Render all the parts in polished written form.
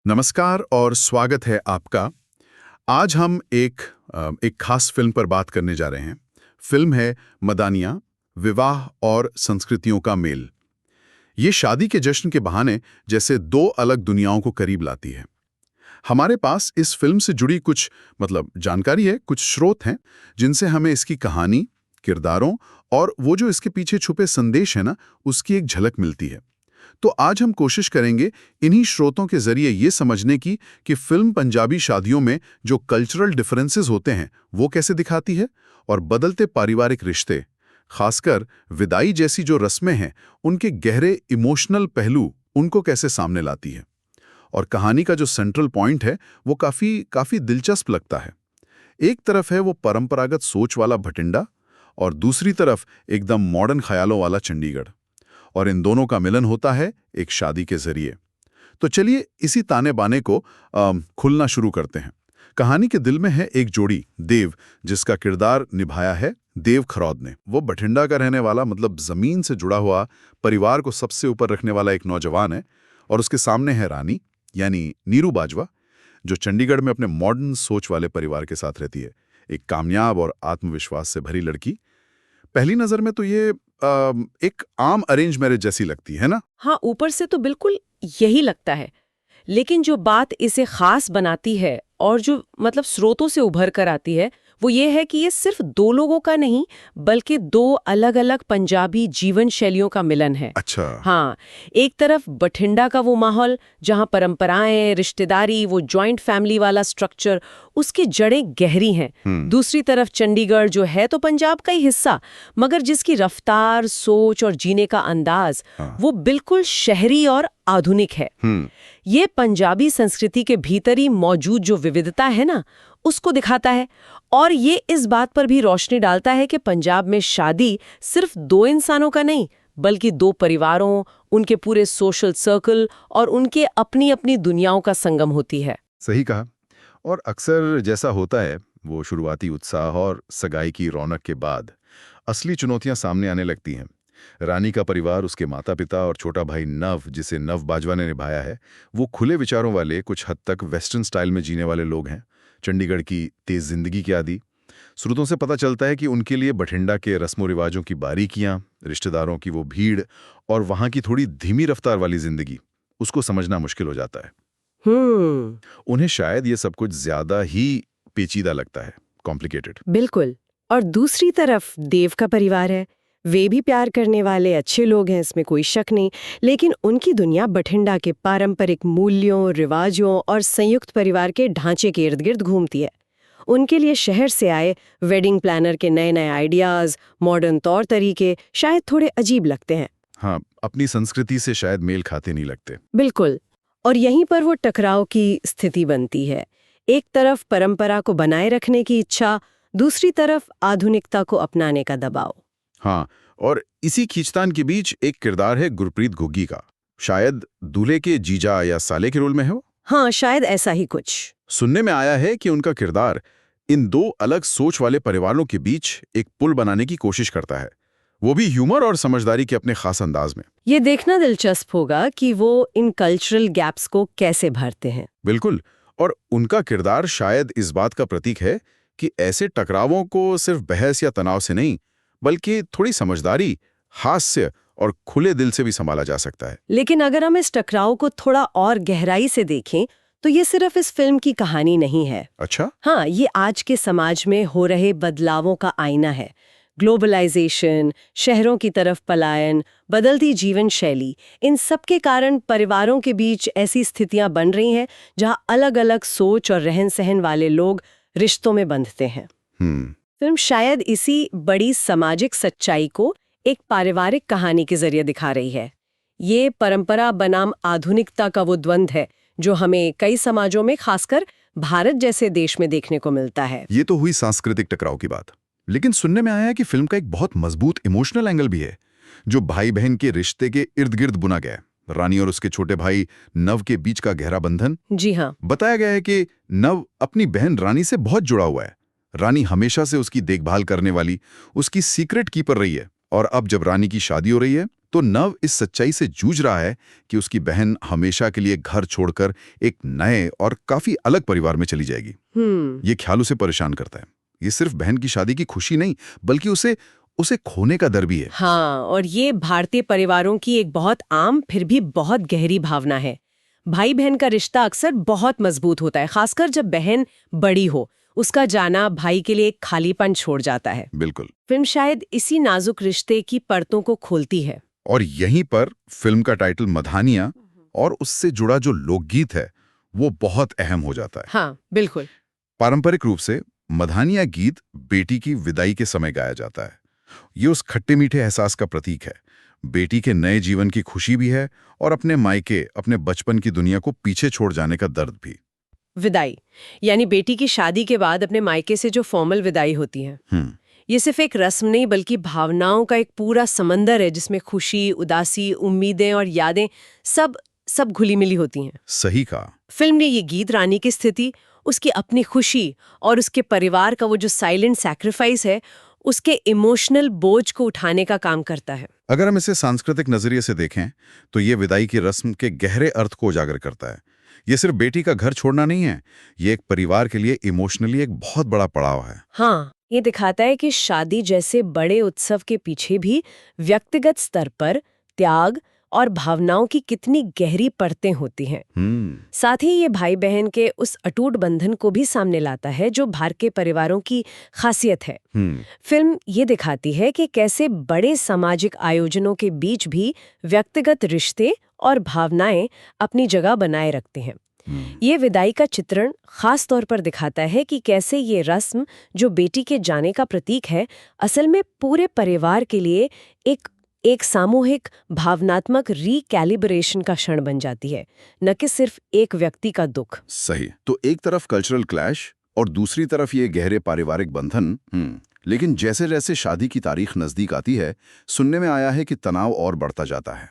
नमस्कार और स्वागत है आपका। आज हम एक खास फिल्म पर बात करने जा रहे हैं। फिल्म है मदानियाँ, विवाह और संस्कृतियों का मेल। ये शादी के जश्न के बहाने जैसे दो अलग दुनियाओं को करीब लाती है। हमारे पास इस फिल्म से जुड़ी कुछ जानकारी है, कुछ स्रोत हैं जिनसे हमें इसकी कहानी, किरदारों और वो जो इसके पीछे छुपे संदेश है ना, उसकी एक झलक मिलती है। तो आज हम कोशिश करेंगे इन्हीं स्रोतों के जरिए ये समझने की कि फिल्म पंजाबी शादियों में जो कल्चरल डिफरेंसेस होते हैं वो कैसे दिखाती है और बदलते पारिवारिक रिश्ते, खासकर विदाई जैसी जो रस्में हैं, उनके गहरे इमोशनल पहलू उनको कैसे सामने लाती है। और कहानी का जो सेंट्रल पॉइंट है वो काफी दिलचस्प लगता है। एक तरफ है वो परंपरागत सोच वाला भटिंडा और दूसरी तरफ एकदम मॉडर्न ख्यालों वाला चंडीगढ़, और इन दोनों का मिलन होता है एक शादी के जरिए। तो चलिए इसी ताने बाने को खुलना शुरू करते हैं। कहानी के दिल में है एक जोड़ी, देव, जिसका किरदार निभाया है देव खरौद ने। वो बठिंडा का रहने वाला, जमीन से जुड़ा हुआ, परिवार को सबसे ऊपर रखने वाला एक नौजवान है। और उसके सामने है रानी, यानी नीरू बाजवा, जो चंडीगढ़ में अपने मॉडर्न सोच वाले परिवार के साथ रहती है। एक कामयाब और आत्मविश्वास से भरी लड़की। पहली नजर में तो ये एक आम अरेंज मैरिज जैसी लगती है ना? हाँ, ऊपर से तो बिल्कुल यही लगता है। लेकिन जो बात इसे खास बनाती है और जो स्रोतों से उभर कर आती है, वो ये है कि ये सिर्फ दो लोगों का नहीं, बल्कि दो अलग अलग पंजाबी जीवन शैलियों का मिलन है। अच्छा। हाँ, एक तरफ बठिंडा का वो माहौल जहाँ परंपराएं, रिश्तेदारी, वो जॉइंट फैमिली वाला स्ट्रक्चर, उसकी जड़ें गहरी हैं। दूसरी तरफ चंडीगढ़ जो है तो पंजाब का ही हिस्सा, मगर जिसकी रफ्तार, सोच और जीने का अंदाज वो बिल्कुल शहरी और आधुनिक है। ये पंजाबी संस्कृति के भीतर ही मौजूद जो विविधता है ना, उसको दिखाता है। और ये इस बात पर भी रोशनी डालता है कि पंजाब में शादी सिर्फ दो इंसानों का नहीं, बल्कि दो परिवारों, उनके पूरे सोशल सर्कल और उनके अपनी अपनी दुनियाओं का संगम होती है। सही कहा। और अक्सर जैसा होता है, वो शुरुआती उत्साह और सगाई की रौनक के बाद असली चुनौतियां सामने आने लगती हैं। रानी का परिवार, उसके माता पिता और छोटा भाई नव, जिसे नव बाजवा ने निभाया है, वो खुले विचारों वाले, कुछ हद तक वेस्टर्न स्टाइल में जीने वाले लोग हैं। चंडीगढ़ की तेज जिंदगी के आदी। स्रोतों से पता चलता है कि उनके लिए बठिंडा के रस्मों रिवाजों की बारीकियां, रिश्तेदारों की वो भीड़ और वहां की थोड़ी धीमी रफ्तार वाली जिंदगी, उसको समझना मुश्किल हो जाता है। उन्हें शायद ये सब कुछ ज्यादा ही पेचीदा लगता है, कॉम्प्लिकेटेड। बिल्कुल। और दूसरी तरफ देव का परिवार है। वे भी प्यार करने वाले अच्छे लोग हैं, इसमें कोई शक नहीं। लेकिन उनकी दुनिया बठिंडा के पारंपरिक मूल्यों, रिवाजों और संयुक्त परिवार के ढांचे के इर्द गिर्द घूमती है। उनके लिए शहर से आए वेडिंग प्लानर के नए नए आइडियाज, मॉडर्न तौर तरीके शायद थोड़े अजीब लगते हैं। हाँ, अपनी संस्कृति से शायद मेल खाते नहीं लगते। बिल्कुल। और यहीं पर वो टकराव की स्थिति बनती है। एक तरफ परंपरा को बनाए रखने की इच्छा, दूसरी तरफ आधुनिकता को अपनाने का दबाव। हाँ, और इसी खींचतान के बीच एक किरदार है गुरप्रीत घुग्गी का। शायद दूल्हे के जीजा या साले के रोल में है वो। हाँ, शायद ऐसा ही कुछ। सुनने में आया है कि उनका किरदार इन दो अलग सोच वाले परिवारों के बीच एक पुल बनाने की कोशिश करता है, वो भी ह्यूमर और समझदारी के अपने खास अंदाज में। ये देखना दिलचस्प होगा कि वो इन कल्चरल गैप्स को कैसे भरते हैं। बिल्कुल। और उनका किरदार शायद इस बात का प्रतीक है कि ऐसे टकरावों को सिर्फ बहस या तनाव से नहीं, बल्कि थोड़ी समझदारी, हास्य और खुले दिल से भी संभाला जा सकता है। लेकिन अगर हम इस टकराव को थोड़ा और गहराई से देखें तो ये सिर्फ इस फिल्म की कहानी नहीं है। अच्छा? हाँ, ये आज के समाज में हो रहे बदलावों का आईना है। ग्लोबलाइजेशन, शहरों की तरफ पलायन, बदलती जीवन शैली, इन सब के कारण परिवारों के बीच ऐसी स्थितियां बन रही हैं जहां अलग अलग सोच और रहन सहन वाले लोग रिश्तों में बंधते हैं। फिल्म शायद इसी बड़ी सामाजिक सच्चाई को एक पारिवारिक कहानी के जरिए दिखा रही है। ये परंपरा बनाम आधुनिकता का वो द्वंद्व है जो हमें कई समाजों में, खासकर भारत जैसे देश में देखने को मिलता है। ये तो हुई सांस्कृतिक टकराव की बात। लेकिन सुनने में आया है कि फिल्म का एक बहुत मजबूत इमोशनल एंगल भी है, जो भाई बहन के रिश्ते के इर्द गिर्द बुना गया है। रानी और उसके छोटे भाई नव के बीच का गहरा बंधन। जी हाँ। बताया गया है कि नव अपनी बहन रानी से बहुत जुड़ा हुआ है। रानी हमेशा से उसकी देखभाल करने वाली, उसकी सीक्रेट कीपर रही है। और अब जब रानी की शादी हो रही है तो नव इस सच्चाई से जूझ रहा है कि उसकी बहन हमेशा के लिए घर छोड़कर एक नए और काफी अलग परिवार में चली जाएगी। ये ख्याल उसे परेशान करता है। ये सिर्फ बहन की शादी की खुशी नहीं, बल्कि उसे खोने का डर भी है। हाँ, और ये भारतीय परिवारों की एक बहुत आम फिर भी बहुत गहरी भावना है। भाई बहन का रिश्ता अक्सर बहुत मजबूत होता है, खासकर जब बहन बड़ी हो। उसका जाना भाई के लिए एक खालीपन छोड़ जाता है। बिल्कुल। फिल्म शायद इसी नाजुक रिश्ते की परतों को खोलती है। और यहीं पर फिल्म का टाइटल मधानिया और उससे जुड़ा जो लोकगीत है वो बहुत अहम हो जाता है। हाँ, बिल्कुल। पारंपरिक रूप से मधानिया गीत बेटी की विदाई के समय गाया जाता है। ये उस खट्टे मीठे एहसास का प्रतीक है। बेटी के नए जीवन की खुशी भी है और अपने मायके, अपने बचपन की दुनिया को पीछे छोड़ जाने का दर्द भी। विदाई यानी बेटी की शादी के बाद अपने मायके से जो फॉर्मल विदाई होती है, ये सिर्फ एक रस्म नहीं बल्कि भावनाओं का एक पूरा समंदर है जिसमें खुशी, उदासी, उम्मीदें और यादें सब घुली मिली होती हैं। सही कहा। फिल्म ने ये गीत रानी की स्थिति, उसकी अपनी खुशी और उसके परिवार का वो जो साइलेंट सैक्रिफाइस है, उसके इमोशनल बोझ को उठाने का काम करता है। अगर हम इसे सांस्कृतिक नजरिए से देखें तो ये विदाई की रस्म के गहरे अर्थ को उजागर करता है। ये सिर्फ बेटी का घर छोड़ना नहीं है, ये एक परिवार के लिए इमोशनली एक बहुत बड़ा पड़ाव है। हाँ, ये दिखाता है कि शादी जैसे बड़े उत्सव के पीछे भी व्यक्तिगत स्तर पर त्याग और भावनाओं की कितनी गहरी परतें होती हैं। साथ ही ये भाई बहन के उस अटूट बंधन को भी सामने लाता है जो भारतीय परिवारों की खासियत है। फिल्म ये दिखाती है कि कैसे बड़े सामाजिक आयोजनों के बीच भी व्यक्तिगत रिश्ते और भावनाएं अपनी जगह बनाए रखते हैं। ये विदाई का चित्रण खास तौर पर दिखाता है कि कैसे ये रस्म जो बेटी के जाने का प्रतीक है, असल में पूरे परिवार के लिए एक सामूहिक भावनात्मक रिकैलिब्रेशन का क्षण बन जाती है, न कि सिर्फ एक व्यक्ति का दुख। सही। तो एक तरफ कल्चरल क्लैश और दूसरी तरफ ये गहरे पारिवारिक बंधन। लेकिन जैसे जैसे शादी की तारीख नजदीक आती है, सुनने में आया है कि तनाव और बढ़ता जाता है।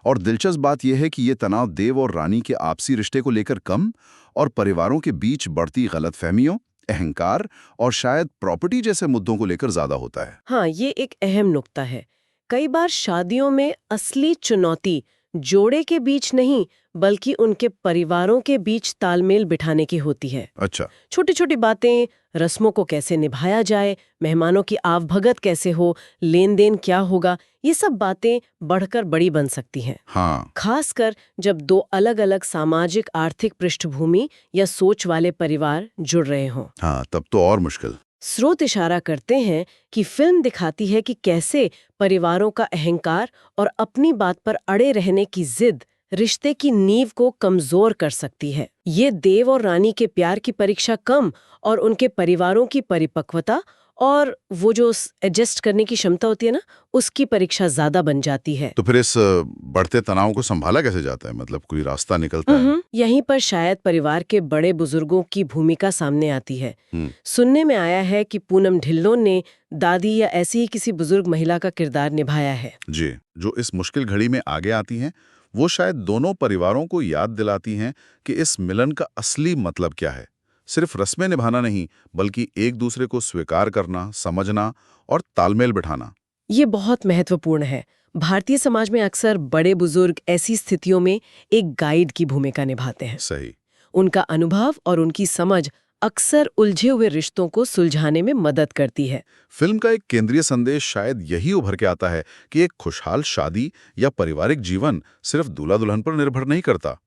और दिलचस्प बात यह है कि ये तनाव देव और रानी के आपसी रिश्ते को लेकर कम और परिवारों के बीच बढ़ती गलतफहमियों, अहंकार और शायद प्रॉपर्टी जैसे मुद्दों को लेकर ज्यादा होता है। हाँ, ये एक अहम नुक्ता है। कई बार शादियों में असली चुनौती जोड़े के बीच नहीं बल्कि उनके परिवारों के बीच तालमेल बिठाने की होती है। अच्छा। छोटी छोटी बातें, रस्मों को कैसे निभाया जाए, मेहमानों की आवभगत कैसे हो, लेन देन क्या होगा, ये सब बातें बढ़कर बड़ी बन सकती हैं। हाँ। खासकर जब दो अलग अलग सामाजिक आर्थिक पृष्ठभूमि या सोच वाले परिवार जुड़ रहे हों। हाँ, तब तो और मुश्किल। स्रोत इशारा करते हैं कि फिल्म दिखाती है कि कैसे परिवारों का अहंकार और अपनी बात पर अड़े रहने की जिद रिश्ते की नींव को कमजोर कर सकती है। ये देव और रानी के प्यार की परीक्षा कम और उनके परिवारों की परिपक्वता और वो जो एडजस्ट करने की क्षमता होती है ना, उसकी परीक्षा ज्यादा बन जाती है। तो फिर इस बढ़ते तनाव को संभाला कैसे जाता है? मतलब कोई रास्ता निकलता है? यहीं पर शायद परिवार के बड़े बुजुर्गों की भूमिका सामने आती है। सुनने में आया है कि पूनम ढिल्लों ने दादी या ऐसी ही किसी बुजुर्ग महिला का किरदार निभाया है जी, जो इस मुश्किल घड़ी में आगे आती हैं। वो शायद दोनों परिवारों को याद दिलाती हैं कि इस मिलन का असली मतलब क्या है। सिर्फ रस्में निभाना नहीं, बल्कि एक दूसरे को स्वीकार करना, समझना और तालमेल बिठाना। ये बहुत महत्वपूर्ण है। भारतीय समाज में अक्सर बड़े बुजुर्ग ऐसी स्थितियों में एक गाइड की भूमिका निभाते हैं। सही। उनका अनुभव और उनकी समझ अक्सर उलझे हुए रिश्तों को सुलझाने में मदद करती है। फिल्म का एक केंद्रीय संदेश शायद यही उभर के आता है कि एक खुशहाल शादी या पारिवारिक जीवन सिर्फ दूल्हा दुल्हन पर निर्भर नहीं करता,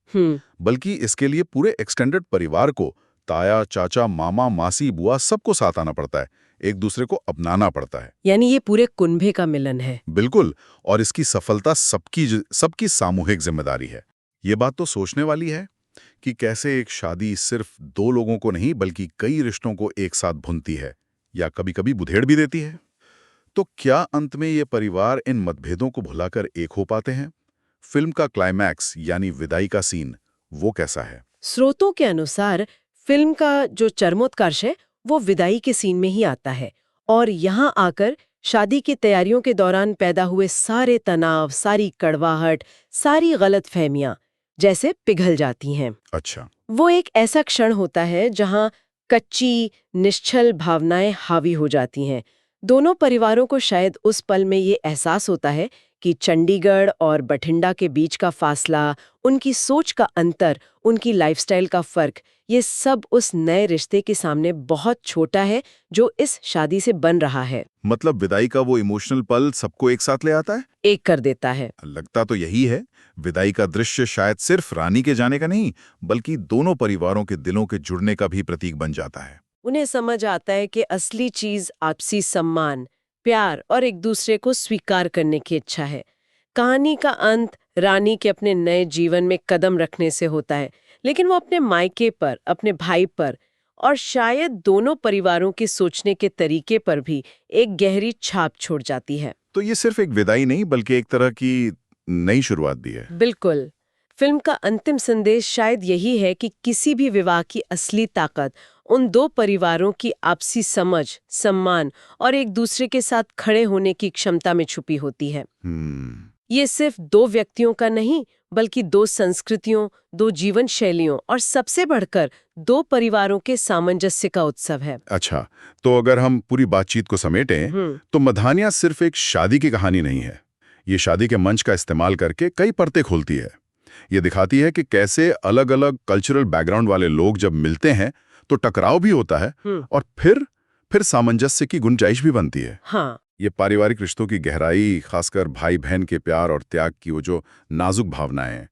बल्कि इसके लिए पूरे एक्सटेंडेड परिवार को, ताया, चाचा, मामा, मासी, बुआ, सबको साथ आना पड़ता है, एक दूसरे को अपनाना पड़ता है। यानी ये पूरे कुनबे का मिलन है। बिल्कुल। और इसकी सफलता सबकी सामूहिक जिम्मेदारी है। ये बात तो सोचने वाली है कि कैसे एक शादी सिर्फ दो लोगों को नहीं बल्कि कई रिश्तों को एक साथ भुनती है या कभी-कभी बुधेड़ भी देती है। तो क्या अंत में ये परिवार इन मतभेदों को भुलाकर एक हो पाते हैं? फिल्म का क्लाइमैक्स यानी विदाई का सीन वो कैसा है? स्रोतों के अनुसार फिल्म का जो चरमोत्कर्ष है वो विदाई के सीन में ही आता है और यहाँ आकर शादी की तैयारियों के दौरान पैदा हुए सारे तनाव, सारी कड़वाहट, सारी गलतफहमियां जैसे पिघल जाती हैं। अच्छा। वो एक ऐसा क्षण होता है जहां कच्ची, निश्चल भावनाएं हावी हो जाती हैं। दोनों परिवारों को शायद उस पल में ये एहसास होता है कि चंडीगढ़ और बठिंडा के बीच का फासला, उनकी सोच का अंतर, उनकी लाइफस्टाइल का फर्क, ये सब उस नए रिश्ते के सामने बहुत छोटा है जो इस शादी से बन रहा है। मतलब विदाई का वो इमोशनल पल सबको एक साथ ले आता है। एक कर देता है। लगता तो यही है। विदाई का दृश्य शायद सिर्फ रानी के जाने का नहीं, बल्कि दोनों परिवारों के दिलों के जुड़ने का भी प्रतीक बन जाता है। उन्हें समझ आता है कि असली चीज आपसी सम्मान, प्यार और एक दूसरे को स्वीकार करने की इच्छा है। कहानी का अंत रानी के अपने नए जीवन में कदम रखने से होता है, लेकिन वो अपने मायके पर, अपने भाई पर और शायद दोनों परिवारों के सोचने के तरीके पर भी एक गहरी छाप छोड़ जाती है। तो ये सिर्फ एक विदाई नहीं, बल्कि एक तरह की नई शुरुआत भी है। बिल्कुल। फिल्म का अंतिम संदेश शायद यही है कि किसी भी विवाह की असली ताकत उन दो परिवारों की आपसी समझ, सम्मान और एक दूसरे के साथ खड़े होने की क्षमता में छुपी होती है। ये सिर्फ दो व्यक्तियों का नहीं, बल्कि दो संस्कृतियों, दो जीवन शैलियों और सबसे बढ़कर दो परिवारों के सामंजस्य का उत्सव है। अच्छा, तो अगर हम पूरी बातचीत को समेटें, तो मधानियां सिर्फ एक शादी की कहानी नहीं है। ये शादी के मंच का इस्तेमाल करके कई परतें खोलती है। ये दिखाती है कि कैसे अलग अलग कल्चरल बैकग्राउंड वाले लोग जब मिलते हैं तो टकराव भी होता है और फिर सामंजस्य की गुंजाइश भी बनती है। हाँ। ये पारिवारिक रिश्तों की गहराई, खासकर भाई बहन के प्यार और त्याग की वो जो नाजुक भावनाएं हैं,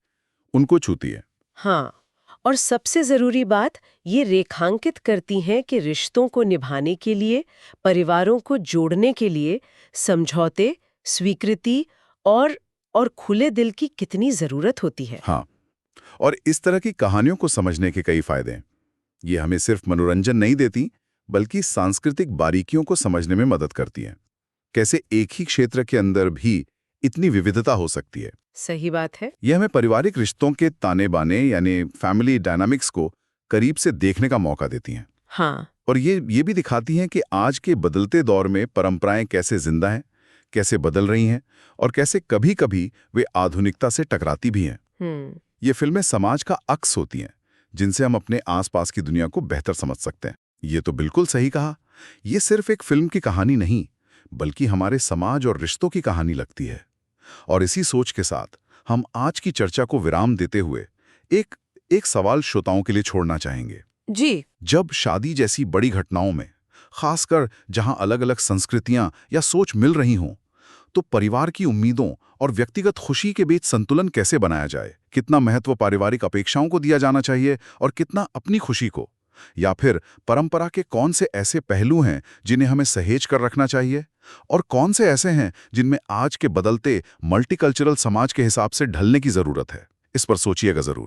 उनको छूती है। हाँ, और सबसे जरूरी बात ये रेखांकित करती हैं कि रिश्तों को निभाने के लिए, परिवारों को जोड़ने के लिए समझौते, स्वीकृति और खुले दिल की कितनी जरूरत होती है। हाँ, और इस तरह की कहानियों को समझने के कई फायदे हैं। ये हमें सिर्फ मनोरंजन नहीं देती, बल्कि सांस्कृतिक बारीकियों को समझने में मदद करती हैं। कैसे एक ही क्षेत्र के अंदर भी इतनी विविधता हो सकती है। सही बात है। यह हमें पारिवारिक रिश्तों के ताने बाने यानी फैमिली डायनामिक्स को करीब से देखने का मौका देती हैं। हाँ। और ये भी दिखाती हैं कि आज के बदलते दौर में परंपराएं कैसे जिंदा हैं, कैसे बदल रही हैं और कैसे कभी-कभी वे आधुनिकता से टकराती भी हैं। ये फिल्में समाज का अक्स होती हैं, जिनसे हम अपने आसपास की दुनिया को बेहतर समझ सकते हैं। ये तो बिल्कुल सही कहा। ये सिर्फ एक फिल्म की कहानी नहीं, बल्कि हमारे समाज और रिश्तों की कहानी लगती है। और इसी सोच के साथ हम आज की चर्चा को विराम देते हुए एक सवाल श्रोताओं के लिए छोड़ना चाहेंगे। जी। जब शादी जैसी बड़ी घटनाओं में, खासकर जहां अलग-अलग संस्कृतियां या सोच मिल रही हों, तो परिवार की उम्मीदों और व्यक्तिगत खुशी के बीच संतुलन कैसे बनाया जाए? कितना महत्व पारिवारिक अपेक्षाओं को दिया जाना चाहिए और कितना अपनी खुशी को? या फिर परंपरा के कौन से ऐसे पहलू हैं जिन्हें हमें सहेज कर रखना चाहिए और कौन से ऐसे हैं जिनमें आज के बदलते मल्टीकल्चरल समाज के हिसाब से ढलने की जरूरत है? इस पर सोचिएगा जरूर।